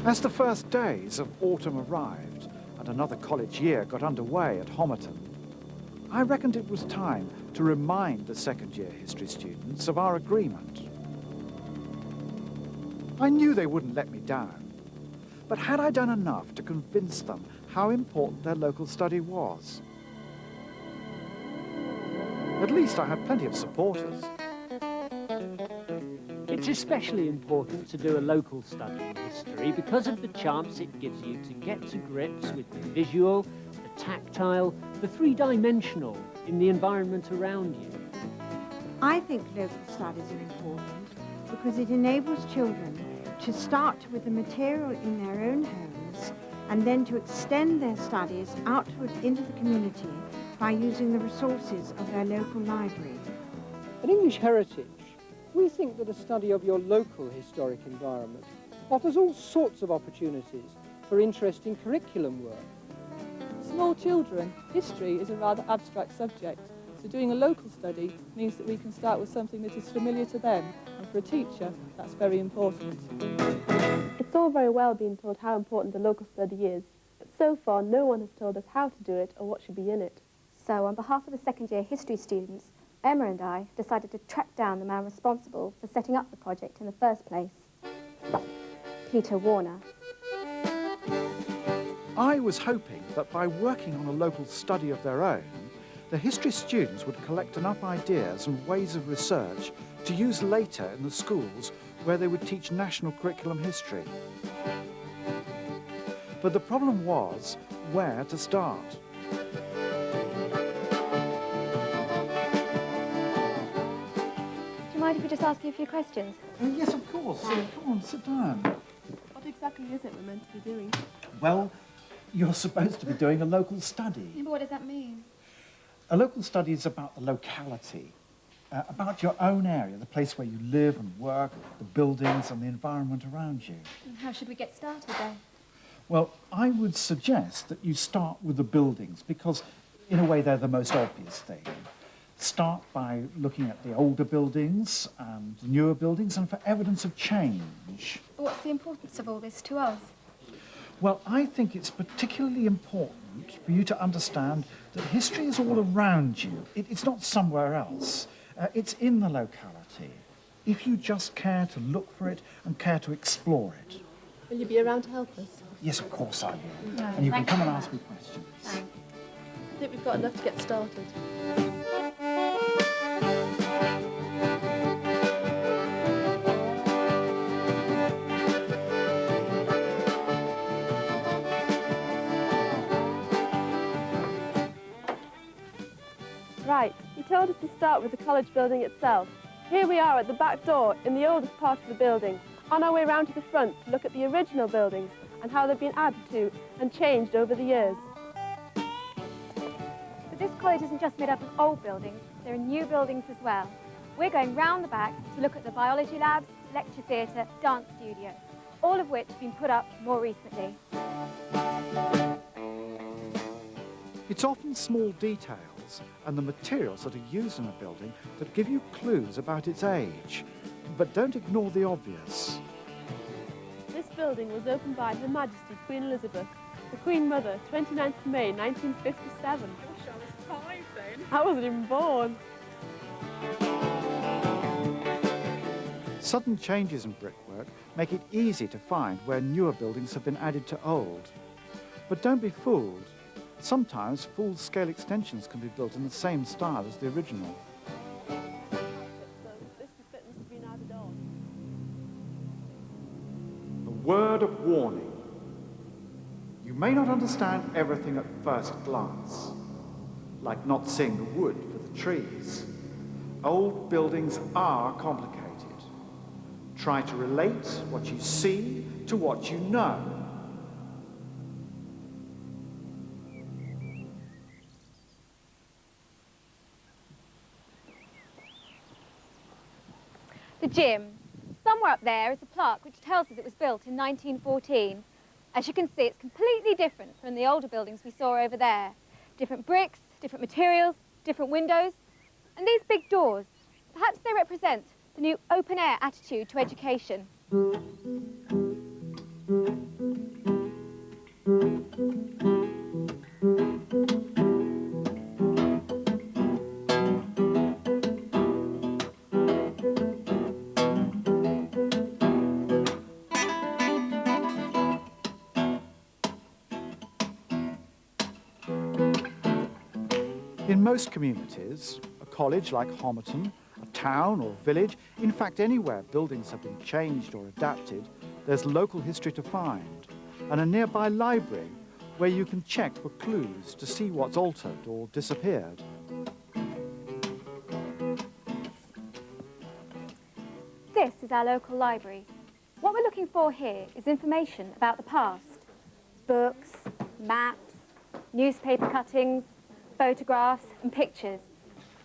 As the first days of autumn arrived and another college year got underway at Homerton, I reckoned it was time to remind the second-year history students of our agreement. I knew they wouldn't let me down, but had I done enough to convince them how important their local study was? At least I had plenty of supporters. It's especially important to do a local study in history because of the chance it gives you to get to grips with the visual, the tactile, the three-dimensional in the environment around you. I think local studies are important because it enables children to start with the material in their own homes and then to extend their studies outward into the community by using the resources of their local library. At English Heritage, we think that a study of your local historic environment offers all sorts of opportunities for interesting curriculum work. Small children, history is a rather abstract subject, so doing a local study means that we can start with something that is familiar to them, and for a teacher, that's very important. It's all very well being told how important the local study is, but so far no one has told us how to do it or what should be in it. So, on behalf of the second-year history students, Emma and I decided to track down the man responsible for setting up the project in the first place, Peter Warner. I was hoping that by working on a local study of their own, the history students would collect enough ideas and ways of research to use later in the schools where they would teach national curriculum history. But the problem was where to start. Do you mind if we just ask you a few questions? Yes, of course. Come on, sit down. What exactly is it we're meant to be doing? Well, you're supposed to be doing a local study. Yeah, but what does that mean? A local study is about the locality, about your own area, the place where you live and work, the buildings and the environment around you. And how should we get started then? Well, I would suggest that you start with the buildings because, in a way, they're the most obvious thing. Start by looking at the older buildings and the newer buildings and for evidence of change. But what's the importance of all this to us? Well, I think it's particularly important for you to understand that history is all around you. It's not somewhere else. It's in the locality. If you just care to look for it and care to explore it. Will you be around to help us? Yes, of course I will. And you can come and ask me questions. I think we've got enough to get started. Right, you told us to start with the college building itself. Here we are at the back door in the oldest part of the building, on our way round to the front to look at the original buildings and how they've been added to and changed over the years. But this college isn't just made up of old buildings, there are new buildings as well. We're going round the back to look at the biology labs, lecture theatre, dance studio, all of which have been put up more recently. It's often small details and the materials that are used in a building that give you clues about its age, but don't ignore the obvious. This building was opened by Her Majesty Queen Elizabeth, the Queen Mother, 29th of May 1957. Gosh, I was 5 then. I wasn't even born. Sudden changes in brickwork make it easy to find where newer buildings have been added to old. But don't be fooled. Sometimes full-scale extensions can be built in the same style as the original. So this bit must have been added on. A word of warning. You may not understand everything at first glance, like not seeing the wood for the trees. Old buildings are complicated. Try to relate what you see to what you know. The gym. Somewhere up there is a plaque which tells us it was built in 1914. As you can see, it's completely different from the older buildings we saw over there. Different bricks, different materials, different windows. And these big doors, perhaps they represent the new open-air attitude to education. In most communities, a college like Homerton, a town or village, in fact anywhere buildings have been changed or adapted, there's local history to find, and a nearby library where you can check for clues to see what's altered or disappeared. This is our local library. What we're looking for here is information about the past. Books, maps, newspaper cuttings, photographs and pictures.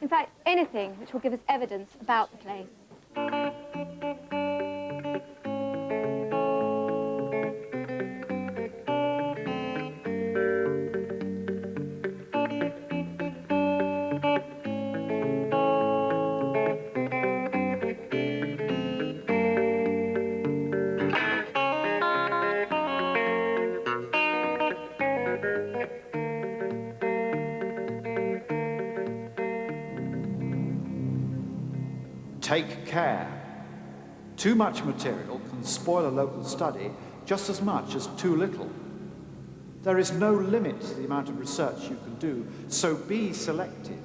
In fact, anything which will give us evidence about the place. Take care. Too much material can spoil a local study just as much as too little. There is no limit to the amount of research you can do, so be selective.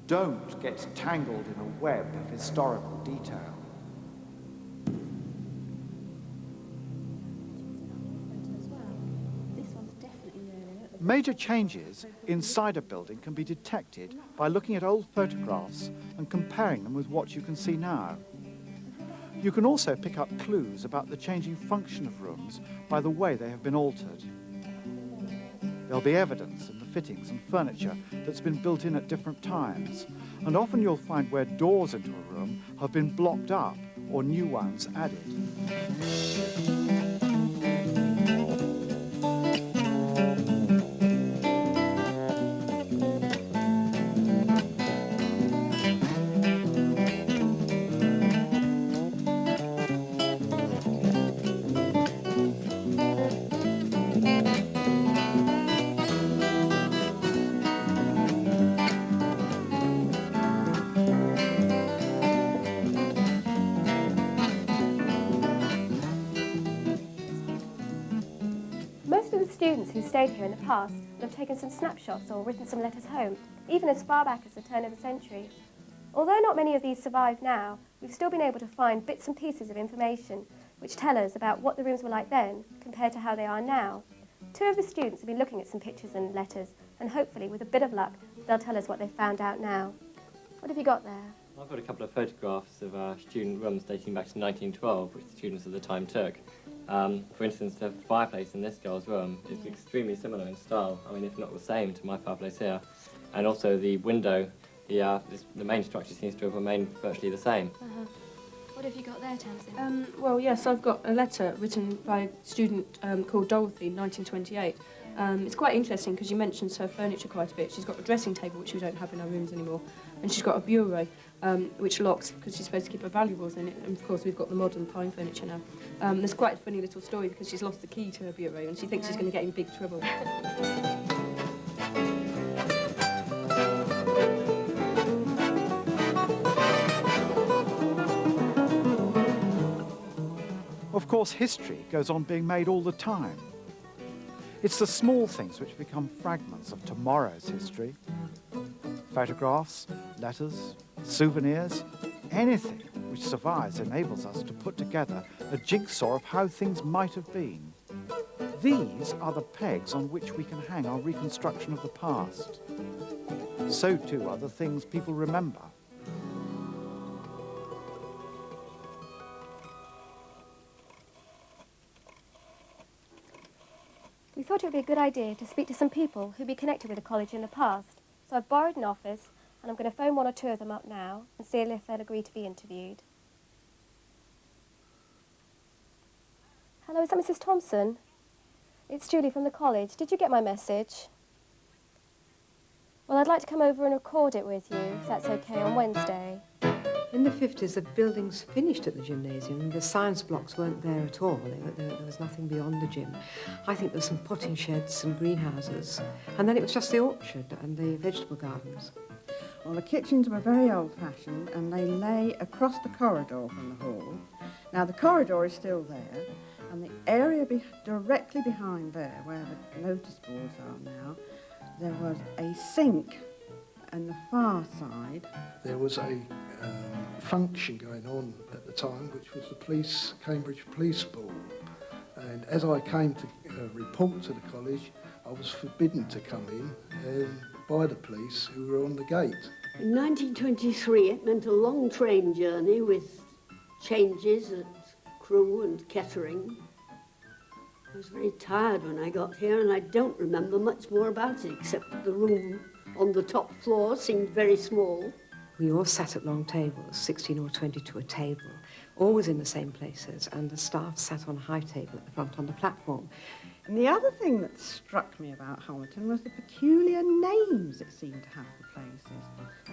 Don't get tangled in a web of historical detail. Major changes inside a building can be detected by looking at old photographs and comparing them with what you can see now. You can also pick up clues about the changing function of rooms by the way they have been altered. There'll be evidence in the fittings and furniture that's been built in at different times, and often you'll find where doors into a room have been blocked up or new ones added. Most of the students who stayed here in the past would have taken some snapshots or written some letters home, even as far back as the turn of the century. Although not many of these survive now, we've still been able to find bits and pieces of information which tell us about what the rooms were like then compared to how they are now. Two of the students have been looking at some pictures and letters, and hopefully, with a bit of luck, they'll tell us what they've found out now. What have you got there? I've got a couple of photographs of our student rooms dating back to 1912, which the students at the time took. For instance, the fireplace in this girl's room is extremely similar in style, I mean, if not the same to my fireplace here. And also the window, the main structure seems to have remained virtually the same. What have you got there, Tamsin? Well, yes, I've got a letter written by a student called Dorothy in 1928. It's quite interesting because you mentioned her furniture quite a bit. She's got a dressing table, which we don't have in our rooms anymore, and she's got a bureau, which locks because she's supposed to keep her valuables in it. And of course, we've got the modern pine furniture now. There's quite a funny little story because she's lost the key to her bureau and she thinks she's going to get in big trouble. Of course, history goes on being made all the time. It's the small things which become fragments of tomorrow's history. Photographs, letters, souvenirs, anything which survives enables us to put together a jigsaw of how things might have been. These are the pegs on which we can hang our reconstruction of the past. So too are the things people remember. We thought it would be a good idea to speak to some people who'd be connected with the college in the past. So I've borrowed an office, and I'm going to phone one or two of them up now and see if they'll agree to be interviewed. Hello, is that Mrs. Thompson? It's Julie from the college. Did you get my message? Well, I'd like to come over and record it with you, if that's okay, on Wednesday. In the 50s, the buildings finished at the gymnasium. The science blocks weren't there at all. There was nothing beyond the gym. I think there were some potting sheds, some greenhouses, and then it was just the orchard and the vegetable gardens. Well, the kitchens were very old-fashioned, and they lay across the corridor from the hall. Now, the corridor is still there, and the area directly behind there, where the notice boards are now, there was a sink on the far side. There was a function going on at the time, which was the Cambridge Police Ball. And as I came to report to the college, I was forbidden to come in by the police who were on the gate. In 1923, it meant a long train journey with changes at Crewe and Kettering. I was very tired when I got here, and I don't remember much more about it, except that the room on the top floor seemed very small. We all sat at long tables, 16 or 20 to a table, always in the same places, and the staff sat on a high table at the front on the platform. And the other thing that struck me about Homerton was the peculiar names it seemed to have for places.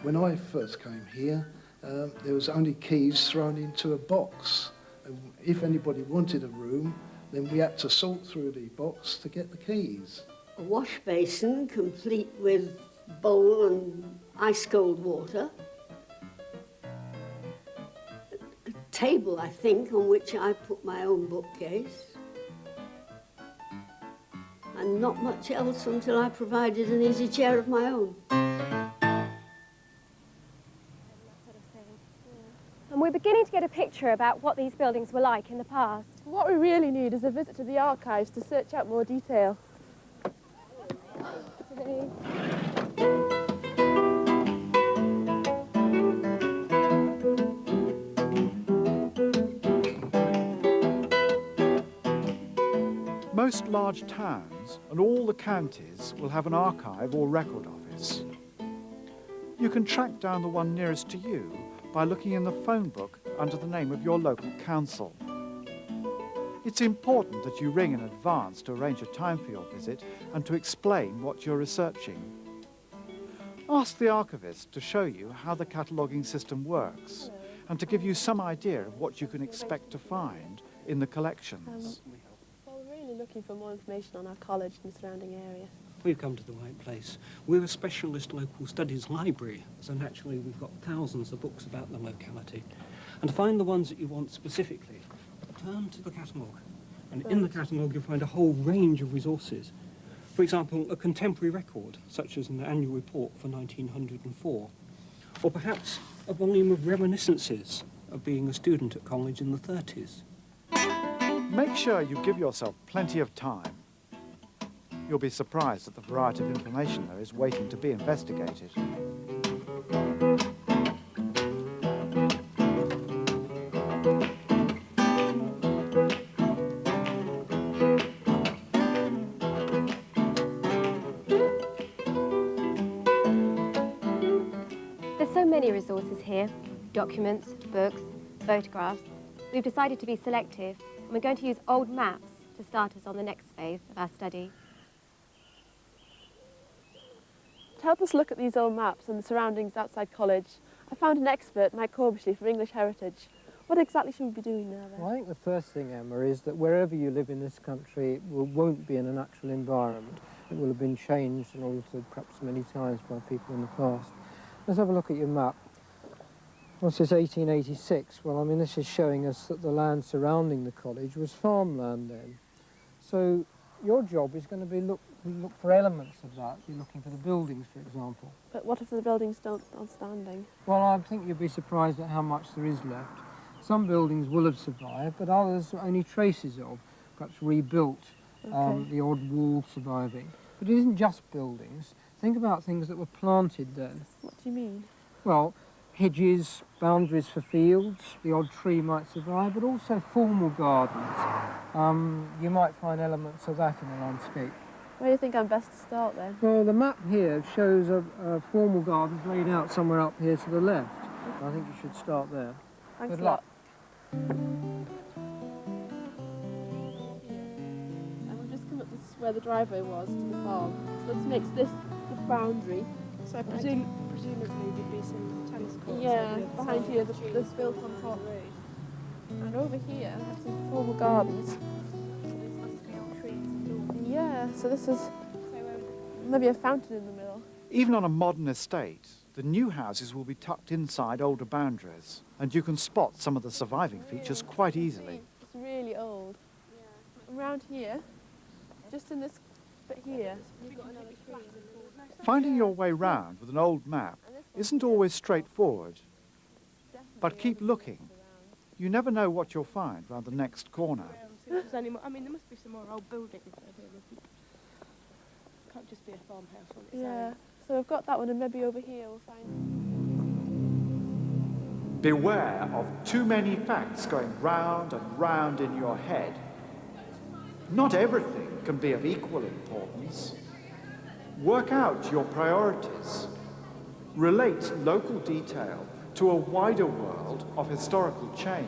When I first came here, there was only keys thrown into a box. And if anybody wanted a room, then we had to sort through the box to get the keys. A wash basin, complete with bowl and ice-cold water. A table, I think, on which I put my own bookcase. And not much else until I provided an easy chair of my own. And we're beginning to get a picture about what these buildings were like in the past. What we really need is a visit to the archives to search out more detail. Most large towns and all the counties will have an archive or record office. You can track down the one nearest to you by looking in the phone book under the name of your local council. It's important that you ring in advance to arrange a time for your visit and to explain what you're researching. Ask the archivist to show you how the cataloguing system works and to give you some idea of what you can expect to find in the collections. Well, we're really looking for more information on our college and the surrounding area. We've come to the right place. We're a specialist local studies library, so naturally we've got thousands of books about the locality. And to find the ones that you want specifically, turn to the catalogue. And in the catalogue you'll find a whole range of resources. For example, a contemporary record, such as an annual report for 1904. Or perhaps a volume of reminiscences of being a student at college in the 30s. Make sure you give yourself plenty of time. You'll be surprised at the variety of information there is waiting to be investigated. There's so many resources here. Documents, books, photographs. We've decided to be selective, and we're going to use old maps to start us on the next phase of our study. To help us look at these old maps and the surroundings outside college, I found an expert, Mike Corbishley, from English Heritage. What exactly should we be doing now, then? Well, I think the first thing, Emma, is that wherever you live in this country, it won't be in a natural environment. It will have been changed and altered perhaps many times by people in the past. Let's have a look at your map. What's this, 1886? Well, I mean, this is showing us that the land surrounding the college was farmland then. So your job is going to be look for elements of that. You're looking for the buildings, for example. But what if the buildings aren't standing? Well, I think you'll be surprised at how much there is left. Some buildings will have survived, but others are only traces of, perhaps rebuilt, the odd wall surviving. But it isn't just buildings. Think about things that were planted then. What do you mean? Well, hedges, boundaries for fields, the odd tree might survive, but also formal gardens. You might find elements of that in the landscape. Where do you think I'm best to start, then? Well, the map here shows a formal garden laid out somewhere up here to the left. I think you should start there. Thanks Good a luck. lot. where the driveway was to the farm. So this makes this the boundary. So presumably there'd be some tennis courts. Yeah, on the other behind side here, of the there's trees built along on the top. road. And over here, I have some formal gardens. So this must be all trees and lawns. Yeah, so this is maybe a fountain in the middle. Even on a modern estate, the new houses will be tucked inside older boundaries, and you can spot some of the surviving features quite easily. It's really old. Around here, just in this bit here. Finding your way round with an old map isn't always straightforward, but keep looking. You never know what you'll find round the next corner. I mean, there must be some more old buildings over here. Can't just be a farmhouse on its Yeah, own. so we've got that one, and maybe over here we'll find... Beware of too many facts going round and round in your head. Not everything can be of equal importance. Work out your priorities. Relate local detail to a wider world of historical change.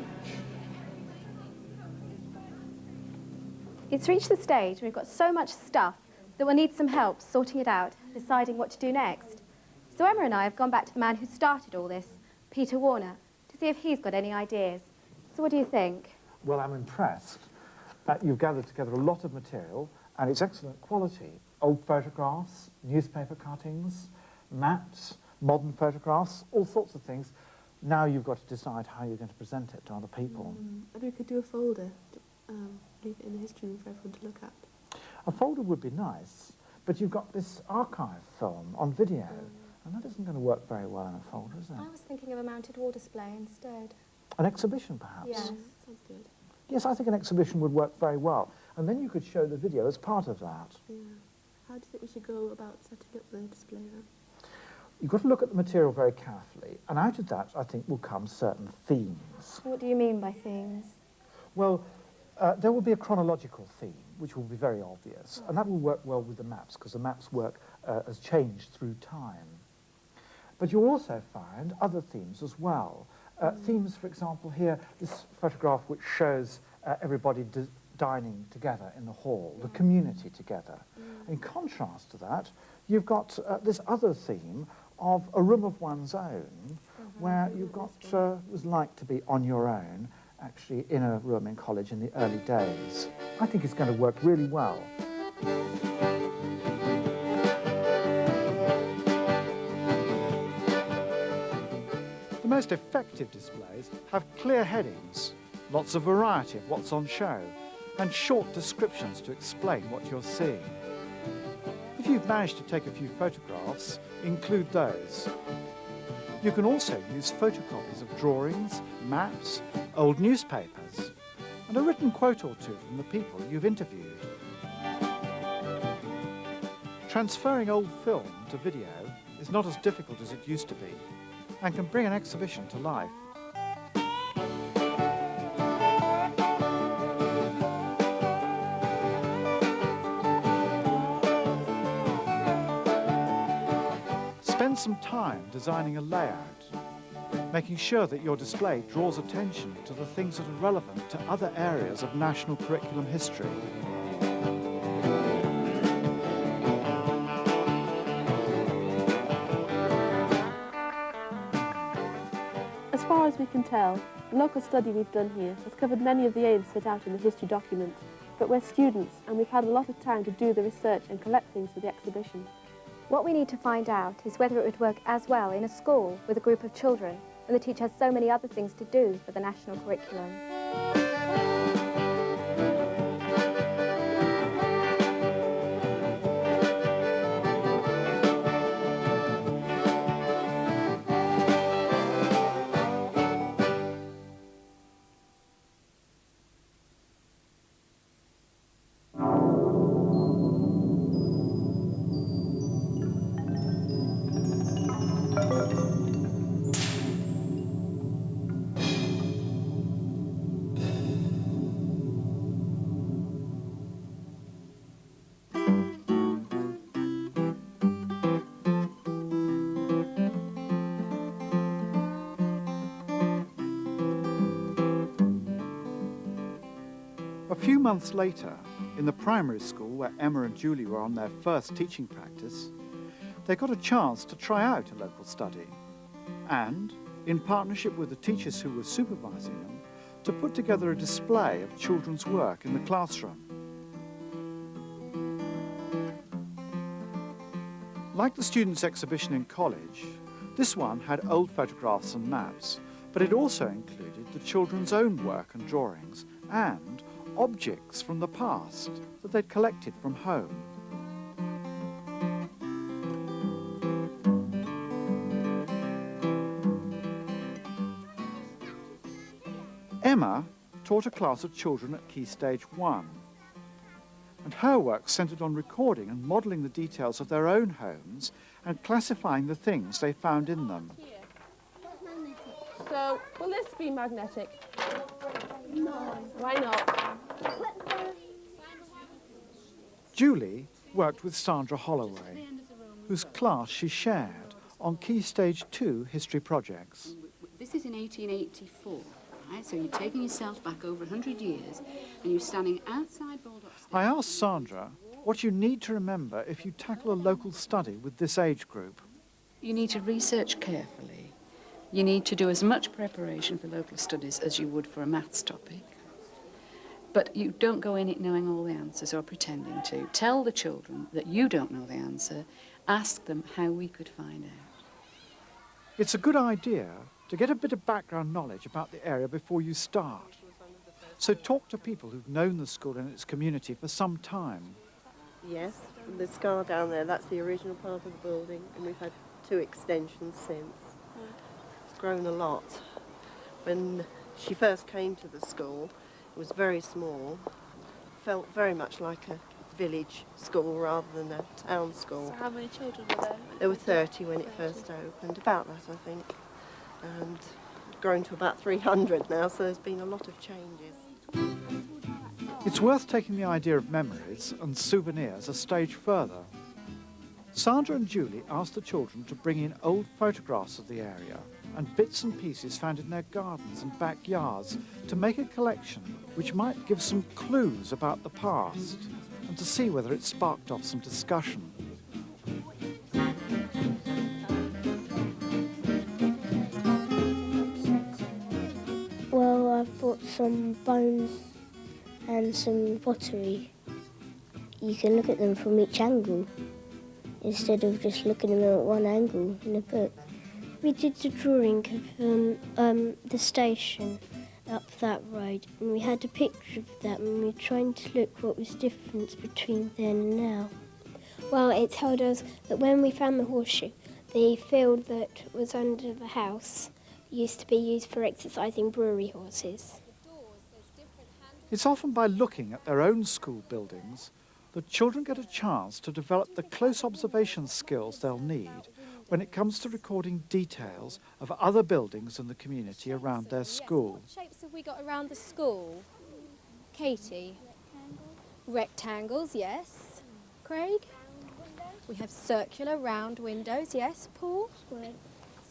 It's reached the stage where we've got so much stuff that we'll need some help sorting it out, deciding what to do next. So Emma and I have gone back to the man who started all this, Peter Warner, to see if he's got any ideas. So what do you think? Well, I'm impressed that you've gathered together a lot of material, and it's excellent quality. Old photographs, newspaper cuttings, maps, modern photographs, all sorts of things. Now you've got to decide how you're going to present it to other people. Maybe we could do a folder, leave it in the history room for everyone to look at. A folder would be nice, but you've got this archive film on video, and that isn't going to work very well in a folder, is it? I was thinking of a mounted wall display instead. An exhibition, perhaps? Yes. Sounds good. Yes, I think an exhibition would work very well, and then you could show the video as part of that. Yeah. How do you think we should go about setting up the display then? You've got to look at the material very carefully, and out of that, I think, will come certain themes. What do you mean by themes? Well, there will be a chronological theme, which will be very obvious, and that will work well with the maps, because the maps work has changed through time. But you'll also find other themes as well. Themes, for example, here, this photograph which shows everybody dining together in the hall, the community together. In contrast to that, you've got this other theme of a room of one's own, where you've got what it was like to be on your own, actually in a room in college in the early days. I think it's going to work really well. The most effective displays have clear headings, lots of variety of what's on show, and short descriptions to explain what you're seeing. If you've managed to take a few photographs, include those. You can also use photocopies of drawings, maps, old newspapers, and a written quote or two from the people you've interviewed. Transferring old film to video is not as difficult as it used to be, and can bring an exhibition to life. Spend some time designing a layout, making sure that your display draws attention to the things that are relevant to other areas of national curriculum history. As far as we can tell, the local study we've done here has covered many of the aims set out in the history document, but we're students and we've had a lot of time to do the research and collect things for the exhibition. What we need to find out is whether it would work as well in a school with a group of children when the teacher has so many other things to do for the national curriculum. A few months later, in the primary school where Emma and Julie were on their first teaching practice, they got a chance to try out a local study and, in partnership with the teachers who were supervising them, to put together a display of children's work in the classroom. Like the students' exhibition in college, this one had old photographs and maps, but it also included the children's own work and drawings and objects from the past that they'd collected from home. Emma taught a class of children at Key Stage 1, and her work centred on recording and modelling the details of their own homes and classifying the things they found in them. So, will this be magnetic? No. Why not? Julie worked with Sandra Holloway, whose class she shared on Key Stage 2 history projects. This is in 1884, right? So you're taking yourself back over 100 years and you're standing outside Baldock. I asked Sandra what you need to remember if you tackle a local study with this age group. You need to research carefully. You need to do as much preparation for local studies as you would for a maths topic. But you don't go in it knowing all the answers or pretending to. Tell the children that you don't know the answer. Ask them how we could find out. It's a good idea to get a bit of background knowledge about the area before you start. So talk to people who've known the school and its community for some time. Yes, the scar down there, that's the original part of the building, and we've had 2 extensions since. It's grown a lot. When she first came to the school, it was very small, felt very much like a village school rather than a town school. So how many children were there? There were 30 when it first opened, about that I think, and grown to about 300 now, so there's been a lot of changes. It's worth taking the idea of memories and souvenirs a stage further. Sandra and Julie asked the children to bring in old photographs of the area and bits and pieces found in their gardens and backyards to make a collection which might give some clues about the past and to see whether it sparked off some discussion. Well, I've bought some bones and some pottery. You can look at them from each angle instead of just looking at them at one angle in a book. We did the drawing of the station up that road, and we had a picture of that, and we were trying to look what was difference between then and now. Well, it told us that when we found the horseshoe, the field that was under the house used to be used for exercising brewery horses. It's often by looking at their own school buildings that children get a chance to develop the close observation skills they'll need when it comes to recording details of other buildings in the community around their school. What shapes have we got around the school? Katie? Rectangles, yes. Craig? We have circular round windows, yes. Paul?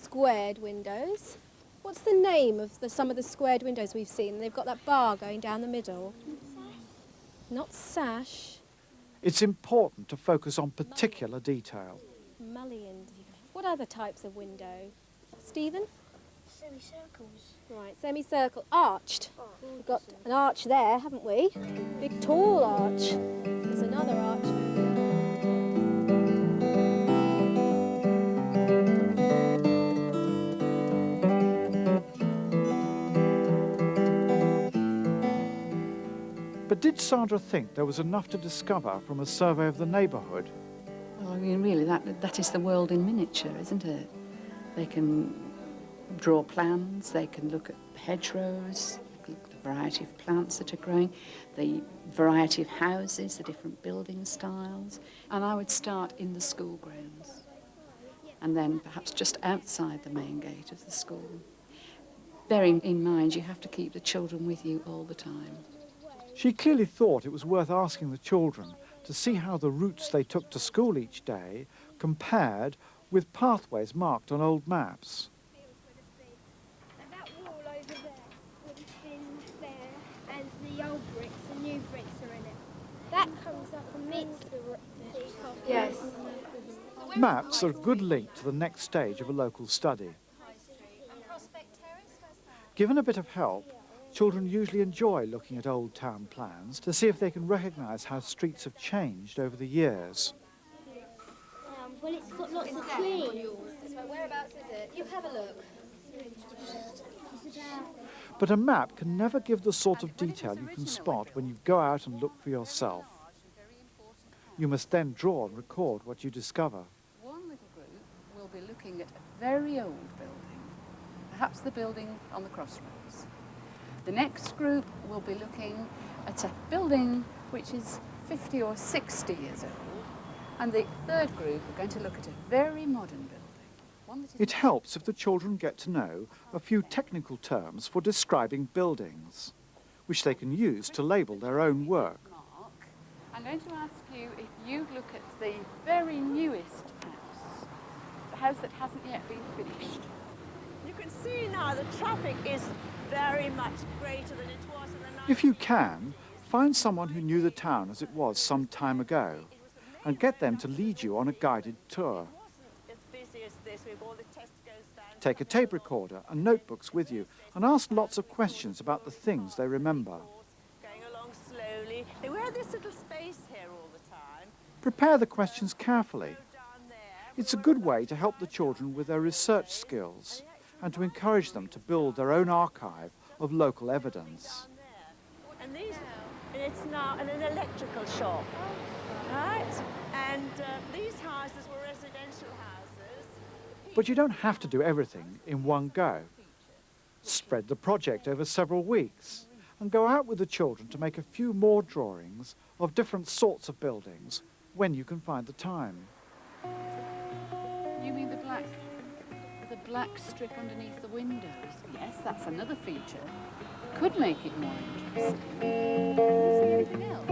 Squared windows. What's the name of some of the squared windows we've seen? They've got that bar going down the middle. Not sash. It's important to focus on particular detail. Mullioned. What other types of window? Stephen? Semicircles. Right, semicircle. Arched. We've got an arch there, haven't we? Big tall arch. There's another arch. But did Sandra think there was enough to discover from a survey of the neighbourhood? Well, I mean, really, that is the world in miniature, isn't it? They can draw plans, they can look at hedgerows, look at the variety of plants that are growing, the variety of houses, the different building styles. And I would start in the school grounds, and then perhaps just outside the main gate of the school. Bearing in mind, you have to keep the children with you all the time. She clearly thought it was worth asking the children to see how the routes they took to school each day compared with pathways marked on old maps. And that wall over there would have been there, and the old bricks, the new bricks are in it. That comes up amidst the Yes. Maps are a good link to the next stage of a local study. Given a bit of help, children usually enjoy looking at old town plans to see if they can recognise how streets have changed over the years. Well, it's got lots of trees. Whereabouts is it? You have a look. But a map can never give the sort of detail you can spot when you go out and look for yourself. You must then draw and record what you discover. One little group will be looking at a very old building, perhaps the building on the crossroads. The next group will be looking at a building which is 50 or 60 years old. And the third group are going to look at a very modern building. It helps if the children get to know a few technical terms for describing buildings, which they can use to label their own work. Mark, I'm going to ask you if you look at the very newest house, the house that hasn't yet been finished. You can see now the traffic is very much greater than it was in the If you can, find someone who knew the town as it was some time ago and get them to lead you on a guided tour. Take a tape recorder and notebooks with you and ask lots of questions about the things they remember. Going along slowly. They wear this little space here all the time. Prepare the questions carefully. It's a good way to help the children with their research skills and to encourage them to build their own archive of local evidence. And it's now an electrical shop, right? And these houses were residential houses. But you don't have to do everything in one go. Spread the project over several weeks and go out with the children to make a few more drawings of different sorts of buildings when you can find the time. You mean the black strip underneath the windows? Yes, that's another feature. Could make it more interesting. Is there anything else?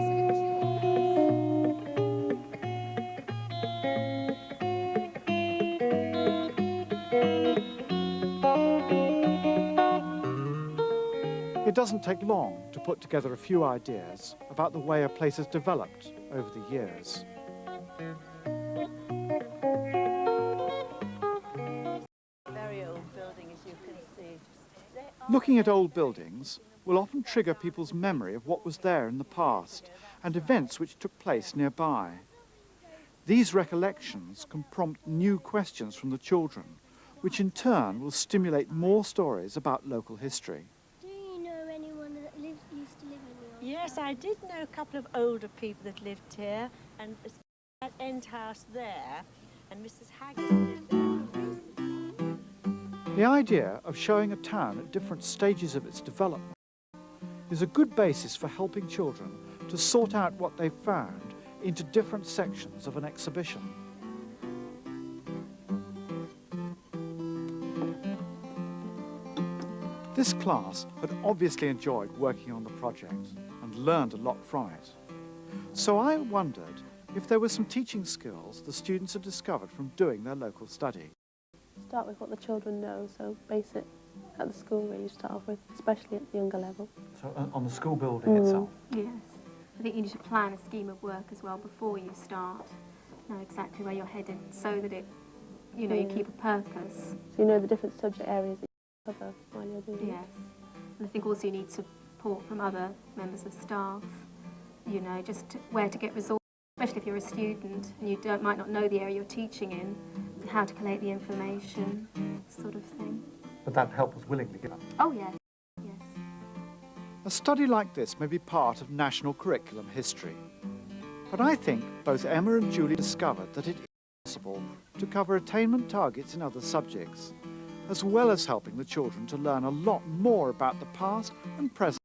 It doesn't take long to put together a few ideas about the way a place has developed over the years. Very old building, as you can see. Looking at old buildings will often trigger people's memory of what was there in the past and events which took place nearby. These recollections can prompt new questions from the children, which in turn will stimulate more stories about local history. Do you know anyone that used to live in your Yes, I did know a couple of older people that lived here, and that end house there, and Mrs. Haggis lived there. The idea of showing a town at different stages of its development is a good basis for helping children to sort out what they've found into different sections of an exhibition. This class had obviously enjoyed working on the project and learned a lot from it. So I wondered if there were some teaching skills the students had discovered from doing their local study. Start with what the children know, so base it at the school where you start off with, especially at the younger level. So on the school building itself? Yes. I think you need to plan a scheme of work as well before you start. Know exactly where you're headed so that it, you know, you keep a purpose. So you know the different subject areas that you cover while you're doing it. Yes. And I think also you need support from other members of staff, you know, just where to get resources, especially if you're a student and you might not know the area you're teaching in, how to collate the information, sort of thing. But that help was willingly given. Oh, yes. Yes. A study like this may be part of national curriculum history. But I think both Emma and Julie discovered that it is possible to cover attainment targets in other subjects, as well as helping the children to learn a lot more about the past and present